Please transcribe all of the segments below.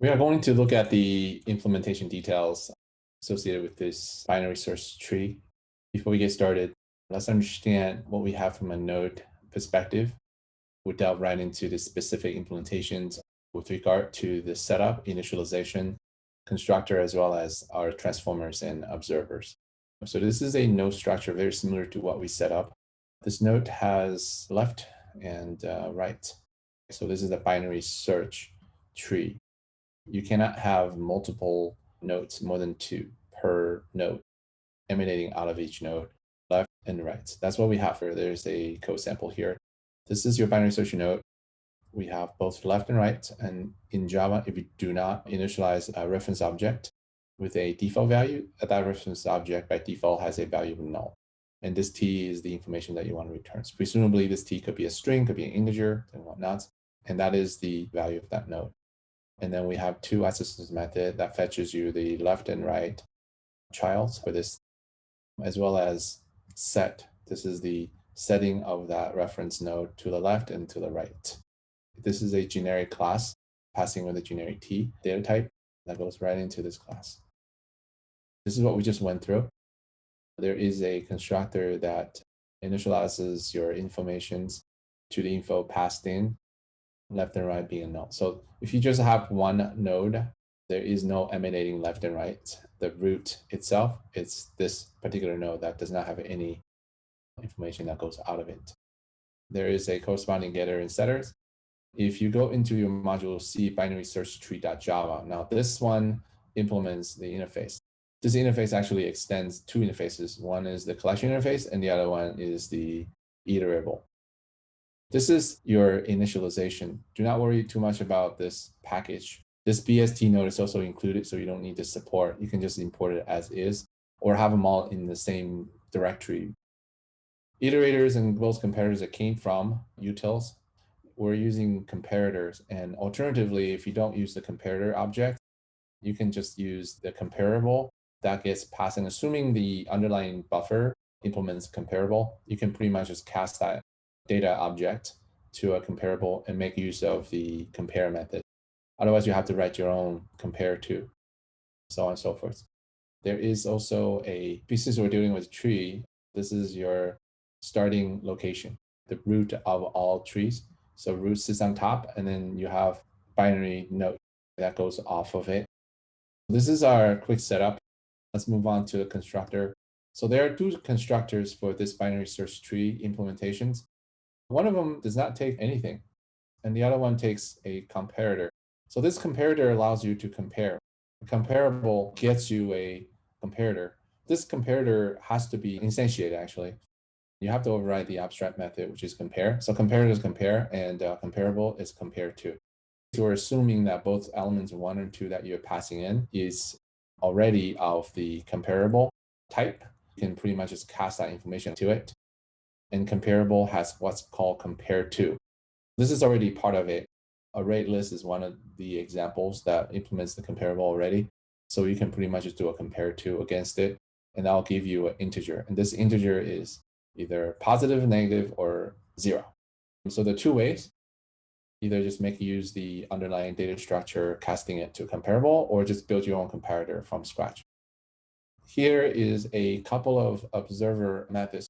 We are going to look at the implementation details associated with this binary search tree. Before we get started, let's understand what we have from a node perspective. We'll delve right into the specific implementations with regard to the setup, initialization, constructor, as well as our transformers and observers. So this is a node structure very similar to what we set up. This node has left and right. So this is the binary search tree. You cannot have multiple nodes, more than two per node, emanating out of each node, left and right. That's what we have here. There's a code sample here. This is your binary search node. We have both left and right. And in Java, if you do not initialize a reference object with a default value, that reference object by default has a value of null. And this T is the information that you want to return. So presumably, this T could be a string, could be an integer, and whatnot. And that is the value of that node. And then we have two assistance method that fetches you the left and right childs for this, as well as set. This is the setting of that reference node to the left and to the right. This is a generic class passing with a generic T data type that goes right into this class. This is what we just went through. There is a constructor that initializes your informations to the info passed in, left and right being null. So if you just have one node, there is no emanating left and right. The root itself, it's this particular node that does not have any information that goes out of it. There is a corresponding getter and setters. If you go into your module C binary search tree.java, now this one implements the interface. This interface actually extends two interfaces. One is the collection interface, and the other one is the iterable. This is your initialization. Do not worry too much about this package. This BST node is also included, so you don't need to support. You can just import it as is, or have them all in the same directory. Iterators and both comparators that came from utils, we're using comparators. And alternatively, if you don't use the comparator object, you can just use the comparable that gets passed. And assuming the underlying buffer implements comparable, you can pretty much just cast that data object to a comparable and make use of the compare method. Otherwise, you have to write your own compare to, so on and so forth. There is also since we're dealing with tree, this is your starting location, the root of all trees. So root sits on top, and then you have binary node that goes off of it. This is our quick setup. Let's move on to the constructor. So there are two constructors for this binary search tree implementations. One of them does not take anything, and the other one takes a comparator. So this comparator allows you to compare. A comparable gets you a comparator. This comparator has to be instantiated, actually. You have to override the abstract method, which is compare. So comparator is compare, and comparable is compare to. So we're assuming that both elements 1 and 2 that you're passing in is already of the comparable type. You can pretty much just cast that information to it. And comparable has what's called compare to. This is already part of it. Array list is one of the examples that implements the comparable already. So you can pretty much just do a compare to against it, and that'll give you an integer. And this integer is either positive, negative, or 0. So the two ways, either just use the underlying data structure, casting it to comparable, or just build your own comparator from scratch. Here is a couple of observer methods,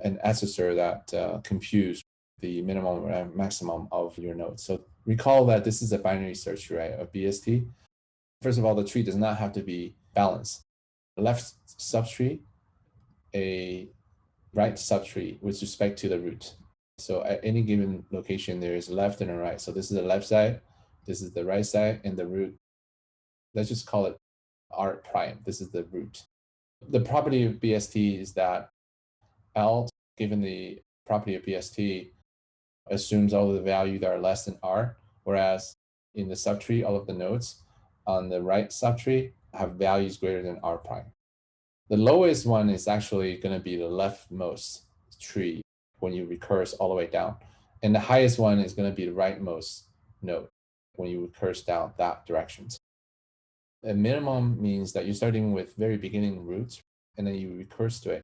an assessor that computes the minimum and maximum of your nodes. So recall that this is a binary search, right, of BST. First of all, the tree does not have to be balanced. The left subtree, a right subtree with respect to the root. So at any given location, there is left and a right. So this is the left side, this is the right side, and the root. Let's just call it R prime. This is the root. The property of BST is that L, given the property of BST, assumes all of the values that are less than R, whereas in the subtree, all of the nodes on the right subtree have values greater than R prime. The lowest one is actually going to be the leftmost tree when you recurse all the way down. And the highest one is going to be the rightmost node when you recurse down that direction. A minimum means that you're starting with very beginning roots, and then you recurse to it.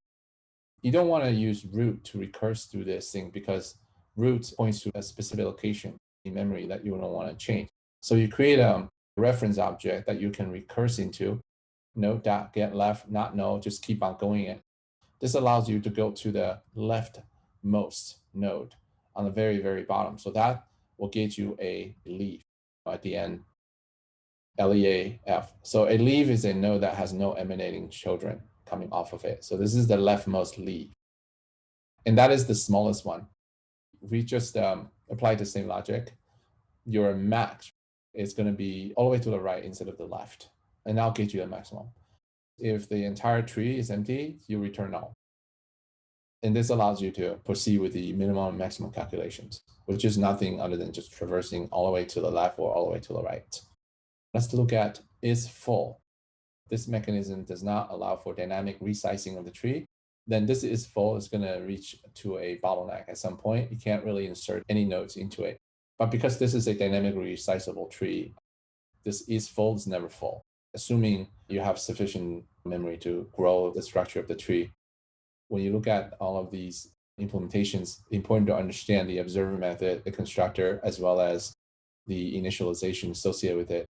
You don't want to use root to recurse through this thing because root points to a specific location in memory that you don't want to change. So you create a reference object that you can recurse into, node.get left, not null, just keep on going it. This allows you to go to the leftmost node on the very, very bottom. So that will get you a leaf at the end, LEAF. So a leaf is a node that has no emanating children coming off of it. So this is the leftmost leaf. And that is the smallest one. We just apply the same logic. Your max is going to be all the way to the right instead of the left. And that'll get you a maximum. If the entire tree is empty, you return null. And this allows you to proceed with the minimum and maximum calculations, which is nothing other than just traversing all the way to the left or all the way to the right. Let's look at is full. This mechanism does not allow for dynamic resizing of the tree. Then this is full is going to reach to a bottleneck at some point. You can't really insert any nodes into it. But because this is a dynamically resizable tree, this is full is never full, assuming you have sufficient memory to grow the structure of the tree. When you look at all of these implementations, important to understand the observer method, the constructor, as well as the initialization associated with it.